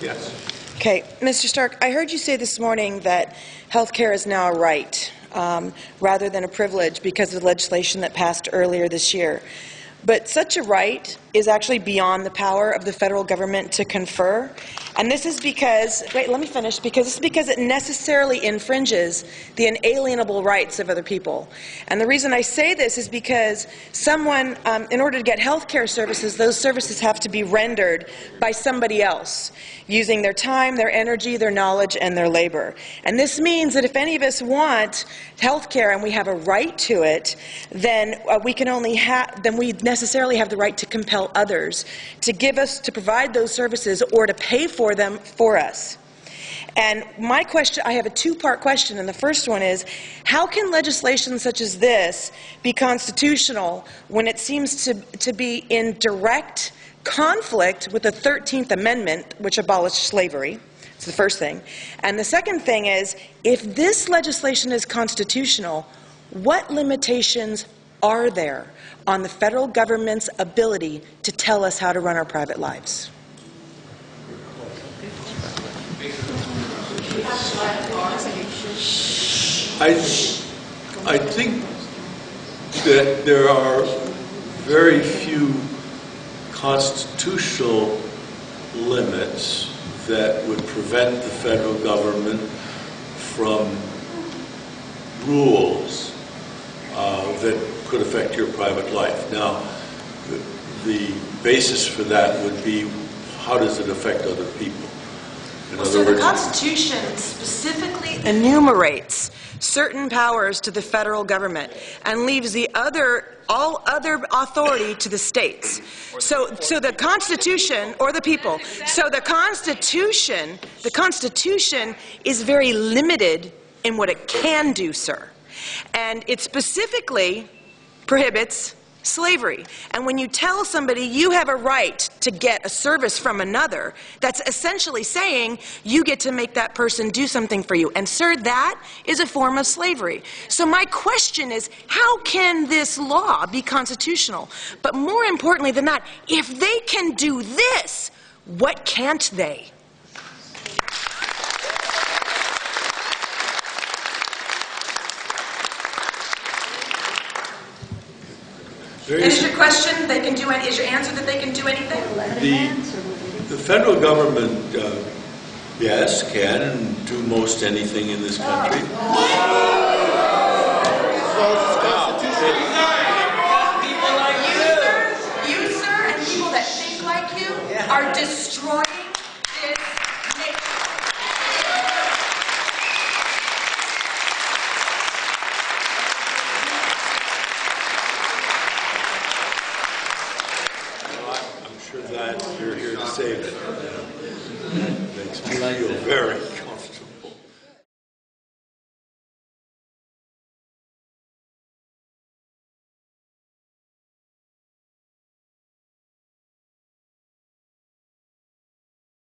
Yes. Okay, Mr. Stark, I heard you say this morning that health care is now a right rather than a privilege because of the legislation that passed earlier this year. But such a right is actually beyond the power of the federal government to confer. And this is because, wait, let me finish, because it necessarily infringes the inalienable rights of other people. And the reason I say this is because someone, in order to get health care services, those services have to be rendered by somebody else, using their time, their energy, their knowledge, and their labor. And this means that if any of us want health care and we have a right to it, then we necessarily have the right to compel others to give us, to provide those services or to pay for them for us. And my question, I have a two-part question, and the first one is, how can legislation such as this be constitutional when it seems to be in direct conflict with the 13th Amendment, which abolished slavery? That's the first thing. And the second thing is, if this legislation is constitutional, what limitations are there on the federal government's ability to tell us how to run our private lives? I think that there are very few constitutional limits that would prevent the federal government from rules that could affect your private life. Now, the basis for that would be, how does it affect other people? So the Constitution specifically enumerates certain powers to the federal government and leaves all other authority to the states. So the Constitution, or the people, so the Constitution is very limited in what it can do, sir. And it specifically prohibits slavery. And when you tell somebody you have a right to get a service from another, that's essentially saying you get to make that person do something for you. And sir, that is a form of slavery. So my question is, how can this law be constitutional? But more importantly than that, if they can do this, what can't they? And is your question, they can do any, is your answer that they can do anything? The federal government, yes, can and do most anything in this country. People like you, sir, and people that think like you are destroying this nation. I'm sure that you're here to save it. Makes me feel very